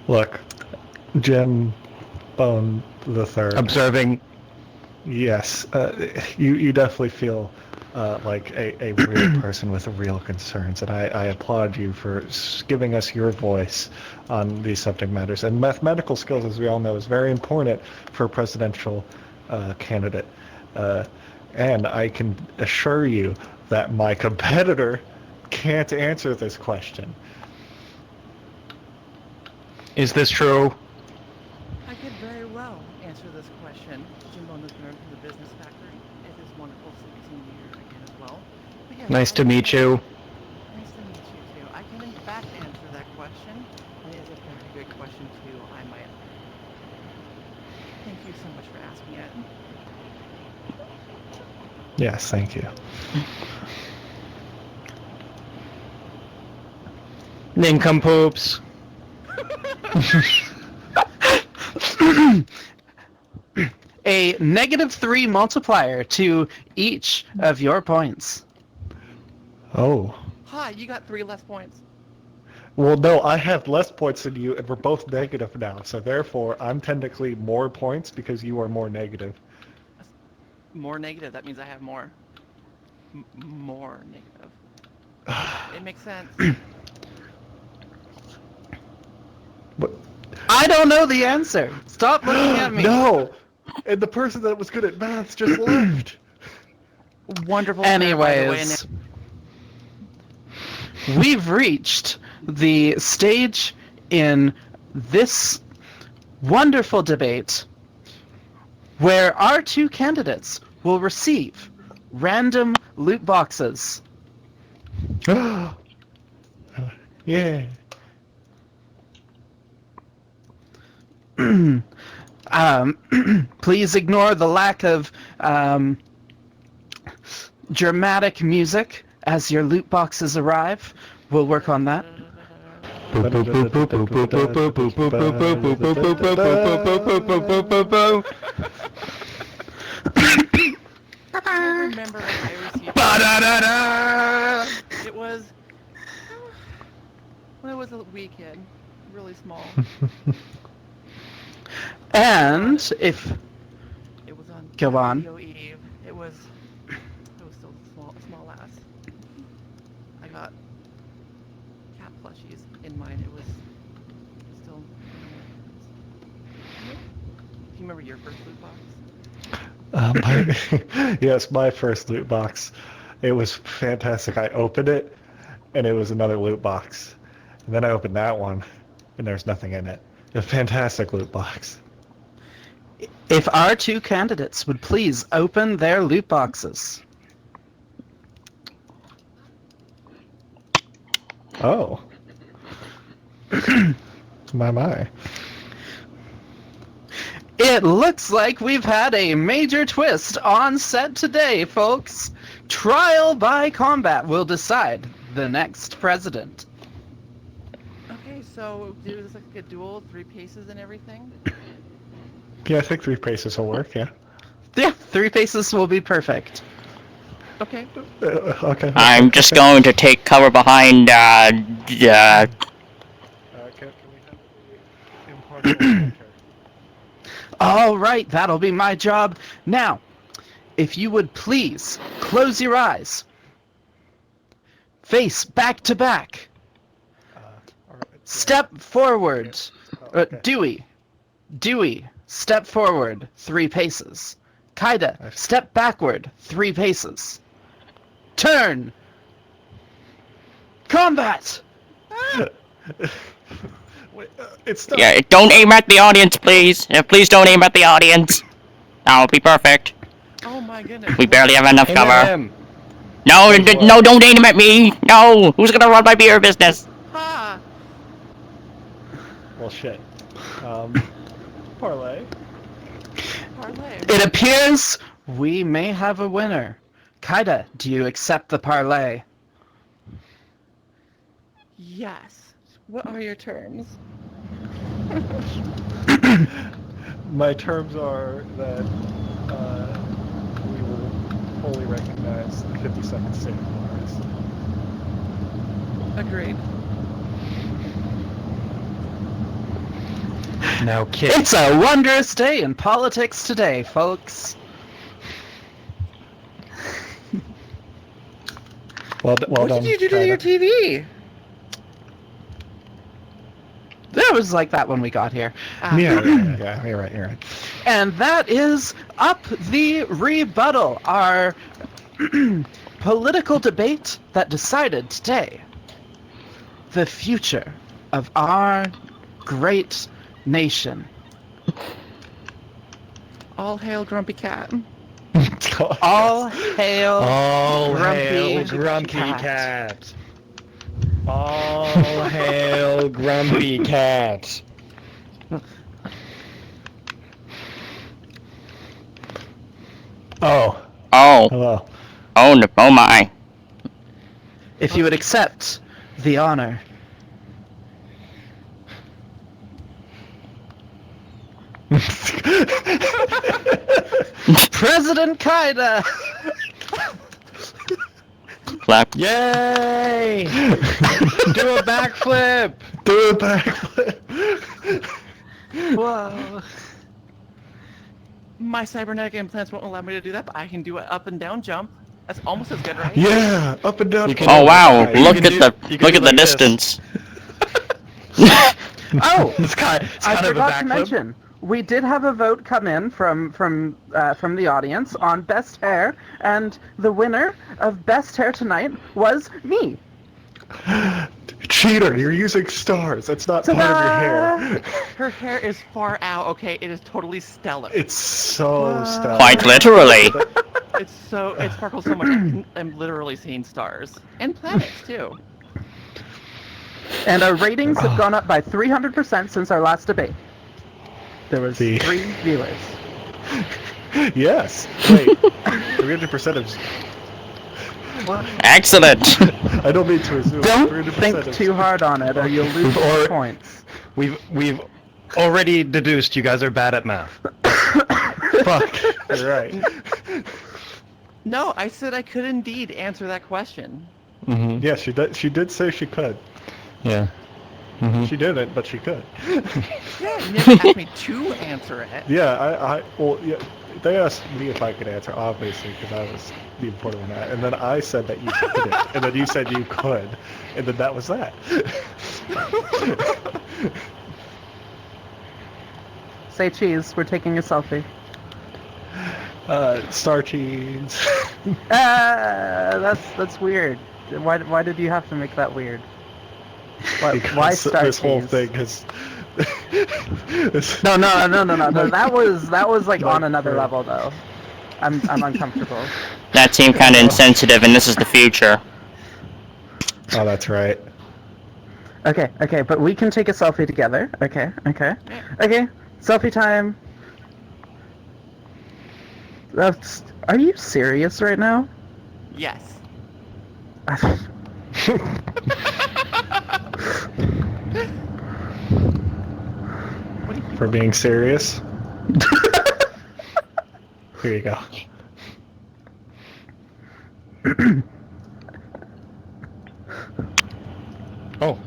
Look, Jim Bone the Third. Observing. Yes, you definitely feel like a real person with real concerns, and I applaud you for giving us your voice on these subject matters. And mathematical skills, as we all know, is very important for a presidential candidate. And I can assure you that my competitor can't answer this question. Is this true? I could very well answer this question. Jimbo Nuker from the Business Factory. It is wonderful seeing you here again as well. But yes, Nice I to meet can- you. Nice to meet you too. I can in fact answer that question. And it is a very good question too, I might add. Thank you so much for asking it. Yes, thank you. Nincompoops. A -3 multiplier to each of your points. Oh. Hi, you got 3 less points. Well, no, I have less points than you, and we're both negative now. So therefore, I'm technically more points because you are more negative. More negative, that means I have more. More negative. It makes sense. But I don't know the answer. Stop looking at me. no, and the person that was good at maths just left. Wonderful. pair, by the way, and Anyways, we've reached the stage in this wonderful debate where our two candidates will receive random loot boxes. Yeah. Please ignore the lack of dramatic music as your loot boxes arrive. We'll work on that. I remember when I received it was when I was a wee kid, really small. And if It was on Go on. Video Eve. It was still small ass. I got cat plushies in mine. It was still. Do you remember your first loot box? Yes, my first loot box. It was fantastic. I opened it, and it was another loot box. And then I opened that one, and there's nothing in it. A fantastic loot box. if our two candidates would please open their loot boxes. Oh. My. It looks like we've had a major twist on set today, folks. Trial by combat will decide the next president. Okay, so do this like a duel, 3 paces and everything. Yeah, I think 3 paces will work, yeah. Yeah, 3 paces will be perfect. Okay. Okay. I'm just going to take cover behind, Can we have the impartial banter? All right, that'll be my job. Now, if you would please close your eyes, face back to back, All right, step forward. okay. Dewey, step forward 3 paces. Kaida, step backward 3 paces. Turn. Combat. Wait, it's not. yeah, don't aim at the audience, please. Please don't aim at the audience. That'll be perfect. Oh my goodness. We barely have enough Aim at cover. him. No, no, don't aim at me. No, who's gonna run my beer business? Ha! Well, shit. Parlay. Parlay. It appears we may have a winner. Kaida, do you accept the parlay? Yes. What are your terms? My terms are that we will fully recognize the 50-second state of Mars. Agreed. Now, kid. It's a wondrous day in politics today, folks. Well what done. did you do to Kaida. your TV? That was like that when we got here. Yeah, you're right. And that is Up the Rebuttal, our political debate that decided today the future of our great nation. All hail Grumpy Cat. All hail All hail Grumpy Grumpy Cat. Cat. All hail Grumpy Cat. Oh, Oh, hello. oh, no, oh my. If you would accept the honor. President Kaida! Clap. Yay! Do a backflip! Do a backflip. Whoa. My cybernetic implants won't allow me to do that, but I can do an up and down jump. That's almost as good, right? Yeah, up and down. You can- Oh wow, Okay. look can at do- the you can look do at the like this. distance. Oh, It's kind I of a forgot to backflip. mention, we did have a vote come in from the audience on best hair, and the winner of best hair tonight was me. Cheater, you're using stars. That's not part of your hair. Her hair is far out, okay? It is totally stellar. It's so stellar. Quite literally. It sparkles so much. I'm literally seeing stars. And planets, too. And our ratings have gone up by 300% since our last debate. There was See. 3 viewers. Yes. Wait. 300% of. Excellent. I don't mean to assume. Don't 300% think of- too hard on it, or you'll lose Or- points. We've already deduced you guys are bad at math. Fuck. You're right. No, I said I could indeed answer that question. Mm-hmm. Yeah, she did. She did say she could. Yeah. Mm-hmm. She didn't, but she could. Yeah, you never asked me to answer it. Yeah, well, yeah. They asked me if I could answer, obviously, because I was the important one. And then I said that you couldn't, and then you said you could, and then that was that. Say cheese, we're taking a selfie. Star cheese. That's weird. Why did you have to make that weird? Why Because star this whole cheese? thing has. No. That was like Like, on another for- level though. I'm uncomfortable. That seemed kind of insensitive, and this is the future. Oh, that's right. Okay, but we can take a selfie together. Okay. Selfie time. Are you serious right now? Yes. What do you For being serious. Here you go. Oh.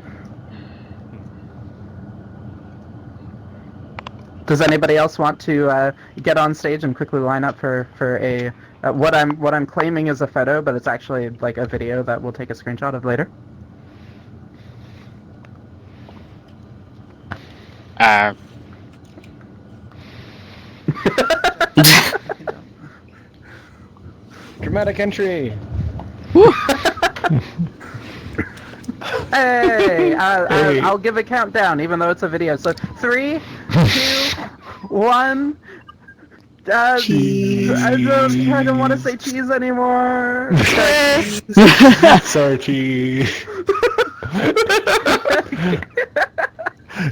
Does anybody else want to get on stage and quickly line up for a what I'm claiming is a photo, but it's actually like a video that we'll take a screenshot of later? Dramatic entry. Hey, Hey. I'll give a countdown, even though it's a video. So 3, 2, 1. Cheese. I don't want to say cheese anymore. Sorry, cheese.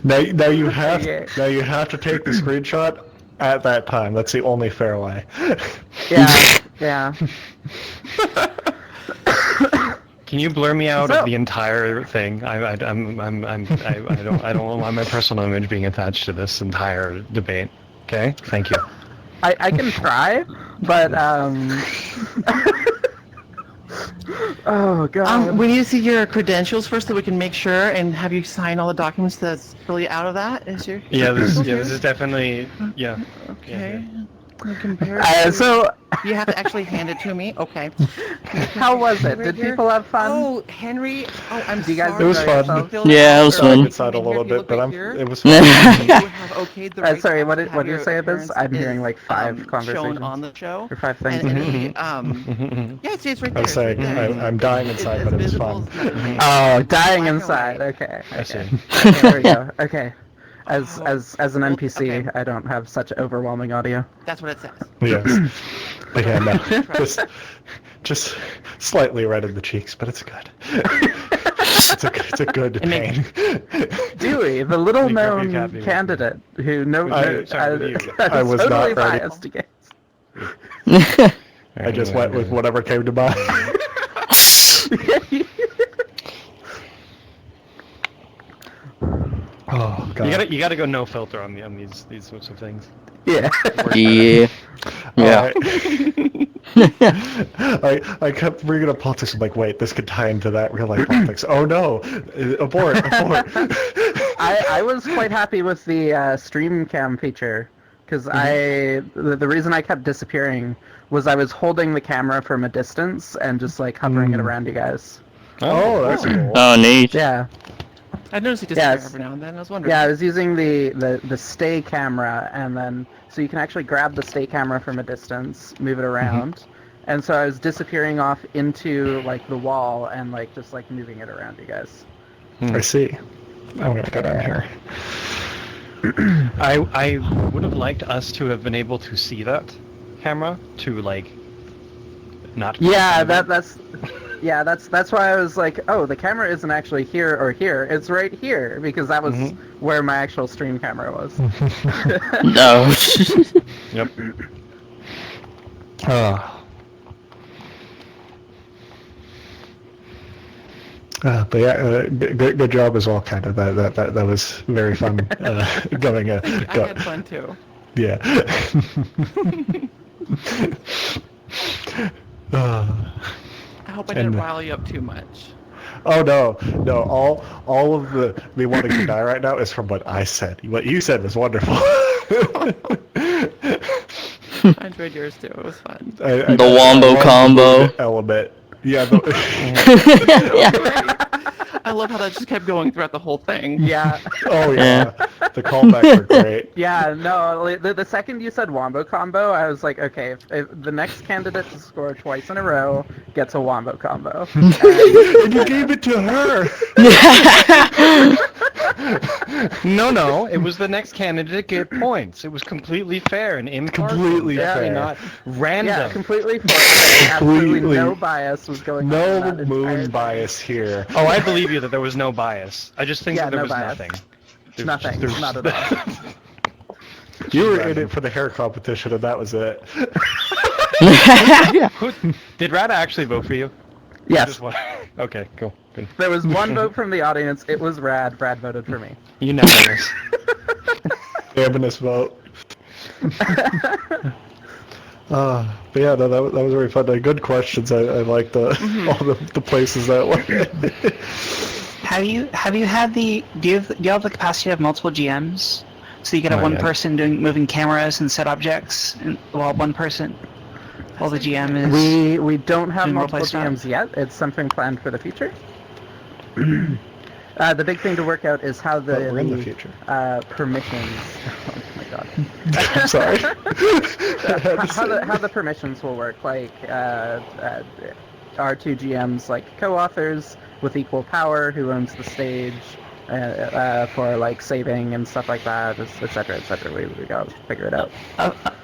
now you have to take the screenshot at that time. That's the only fair way. Yeah. Can you blur me out So- of the entire thing? I don't want my personal image being attached to this entire debate. Okay, thank you. I can try, but oh god. we need to see your credentials first so we can make sure and have you sign all the documents that's really out of that. Is your Yeah, this is definitely okay. We compare So You have to actually hand it to me. Okay. How was it? Right Did here. people have fun? Oh, Henry. Oh, I'm Do you guys sorry. It was enjoy fun. yourselves? Fill Yeah, it out was early. fun. You Inside a came in here, little if you bit, look but right here, it was fun. you have okayed the right Sorry, to what have did you your say of this? appearance I'm hearing is, like 5 shown conversations. on the show. Or 5 things. And any, yeah, it's right I there. was It's right saying there. I'm dying inside, As but it was visible fun. as night and day. Oh, dying Black and inside. white. Okay. I see. Okay, there we go. Okay. As Oh, as an well, NPC, okay. I don't have such overwhelming audio. That's what it says. Yes. But yeah, no, Trust me. just slightly red in the cheeks, but it's good. it's a good It makes- pain. Dewey, the little Be known happy with candidate who sorry, with you. I was totally not ready. biased against. I just went with whatever came to mind. Oh god. You gotta go no filter on these sorts of things. Yeah. Yeah. Yeah. I kept bringing up politics. I'm like, wait, this could tie into that real life politics. Oh no, abort. I was quite happy with the stream cam feature because the reason I kept disappearing was I was holding the camera from a distance and just like hovering it around you guys. Oh, that's cool. Oh, neat. Yeah. I noticed you disappear Yes. every now and then. I was wondering. Yeah, I was using the stay camera, and then so you can actually grab the stay camera from a distance, move it around, and so I was disappearing off into like the wall and like just like moving it around you guys. I see. I'm gonna go down here. I would have liked us to have been able to see that camera to like not. Yeah, that's why I was like, oh, the camera isn't actually here or here; it's right here because that was where my actual stream camera was. No. Yep. But yeah, good job as well. Kind of that was very fun. Going. I had fun too. Yeah. I hope I didn't rile you up too much. Oh no. All of the me wanting to die right now is from what I said. What you said was wonderful. I enjoyed yours too. It was fun. The wombo love the combo. mood element. Yeah. I love how that just kept going throughout the whole thing. Yeah. Oh yeah. The callbacks are great. Yeah, no, the second you said wombo combo, I was like, okay, if the next candidate to score twice in a row gets a wombo combo. And you gave it to her. No, it was the next candidate get points. It was completely fair and impartial. Completely Definitely fair. not random. Yeah, completely fair. Absolutely no bias was going on. No in that entire moon thing. bias here. Oh, I believe you that there was no bias. I just think Yeah, that there no was bias. nothing. Nothing, There's- not at all. You were in it for the hair competition, and that was it. Did Rada actually vote for you? Yes, Just one. Okay, cool. Good. there was one vote from the audience. It was Rad. Brad voted for me. Unanimous. Unanimous vote. But yeah, no, that was very fun. Good questions. I like the all the places that went. Have you had do you have the capacity to have multiple GMs? So you can have Not one yet. person moving cameras and set objects, and while the GM is. We don't have Doing multiple roleplay stuff. GMs yet. It's something planned for the future. The big thing to work out is how But we're in the future. permissions. Oh my god. I'm sorry. how the permissions will work. Like our two GMs, like co-authors with equal power, who owns the stage for like saving and stuff like that, etc. We gotta figure it out.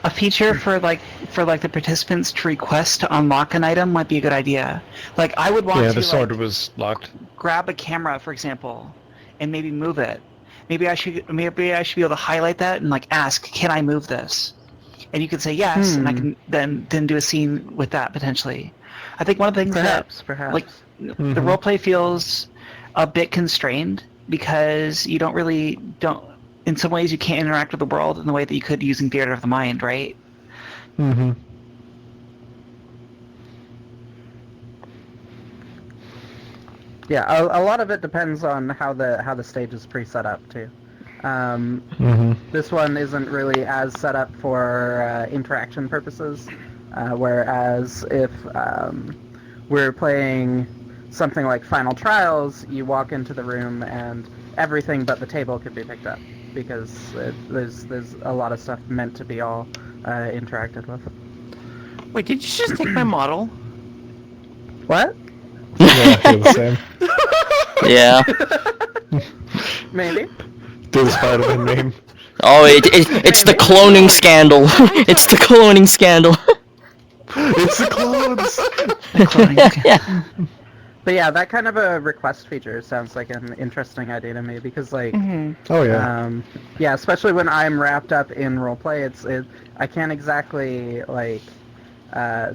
A feature for the participants to request to unlock an item might be a good idea. Like I would want Yeah, to the sword like, was locked. grab a camera, for example, and maybe move it. Maybe I should be able to highlight that and like ask, can I move this? And you can say yes, and I can then do a scene with that potentially. I think one of the things Perhaps. like the roleplay feels a bit constrained because you don't in some ways you can't interact with the world in the way that you could using theater of the mind, right? Mm-hmm. Yeah, a lot of it depends on how the stage is pre-set up too. This one isn't really as set up for interaction purposes, Whereas if we're playing something like Final Trials, you walk into the room and everything but the table could be picked up because there's a lot of stuff meant to be all interacted with. Wait, did you just take my model? What? Yeah, I feel the same. Yeah. Maybe. Do the Spider-Man meme. Oh, it's the cloning scandal. It's the cloning scandal. It's the clones! Yeah. But yeah, that kind of a request feature sounds like an interesting idea to me because, like, Oh, yeah. yeah, especially when I'm wrapped up in roleplay, I can't exactly like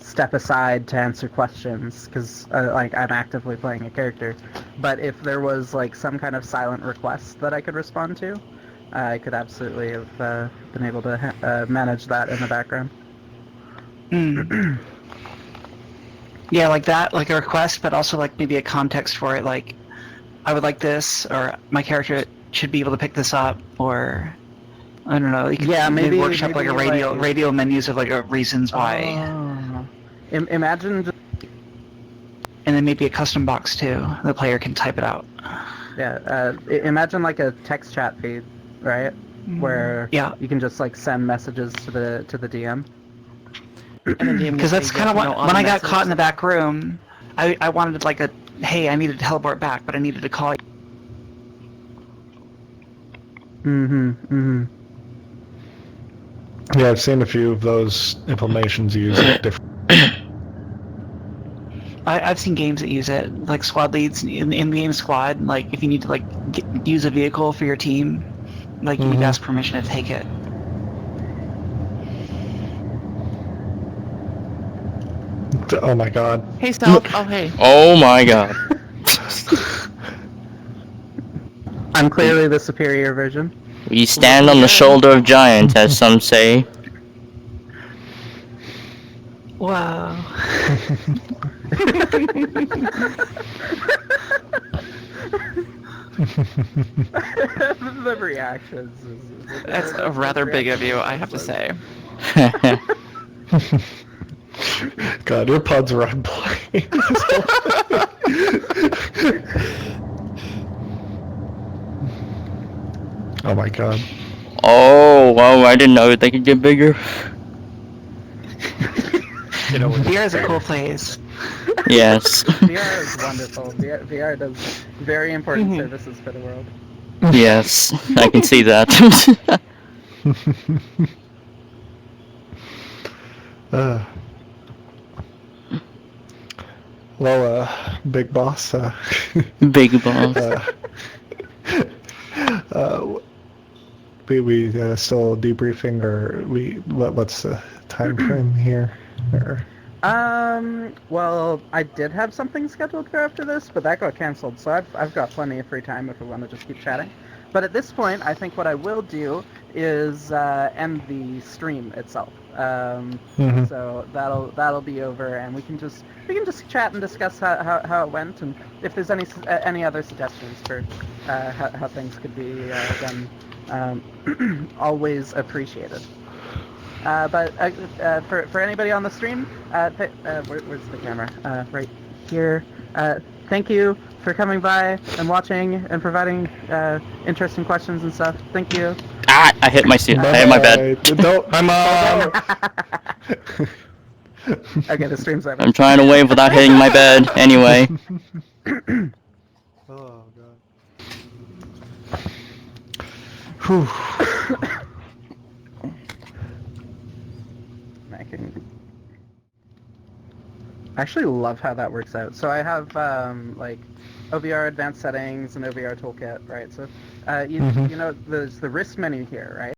step aside to answer questions because like I'm actively playing a character. But if there was like some kind of silent request that I could respond to, I could absolutely have been able to manage that in the background. Yeah, like that, like a request, but also like maybe a context for it, like I would like this, or my character should be able to pick this up, or I don't know. You could maybe workshop like a radial menus of like reasons why, Imagine just, and then maybe a custom box too. The player can type it out. imagine like a text chat feed, right? Where Yeah. you can just like send messages to the DM. Because that's kind of what, when I got caught in the back room, I wanted like a, hey, I needed to teleport back, but I needed to call you. Yeah, I've seen a few of those implementations use different. I've seen games that use it, like squad leads in game squad. Like if you need to like use a vehicle for your team, like you need to ask permission to take it. Oh my god. Hey, Stealth. Oh, hey. Oh my god. I'm clearly the superior version. We stand on the shoulder of giants, as some say. Wow. The reactions. That's rather big of you, I have to say. God, your pods are on point. Oh my god. Oh, wow, I didn't know they could get bigger. VR is a cool place. Yes. VR is wonderful. VR does very important services for the world. Yes, I can see that. Well, big boss. Big boss. We still debriefing, or what's the time frame here? Or... Well, I did have something scheduled for after this, but that got canceled, so I've got plenty of free time if we want to just keep chatting. But at this point, I think what I will do is end the stream itself. So that'll be over, and we can just chat and discuss how it went, and if there's any other suggestions for how things could be done, always appreciated. But for anybody on the stream, where's the camera? Right here. Thank you for coming by and watching and providing interesting questions and stuff. Thank you. Ah! I hit my seat. I hit my bed. Don't. I'm on. Okay, the stream's over. I'm trying to wave without hitting my bed. Anyway. Oh god. Whew. I actually love how that works out. So I have like OVR advanced settings and OVR toolkit, right? So you know there's the risk menu here, right?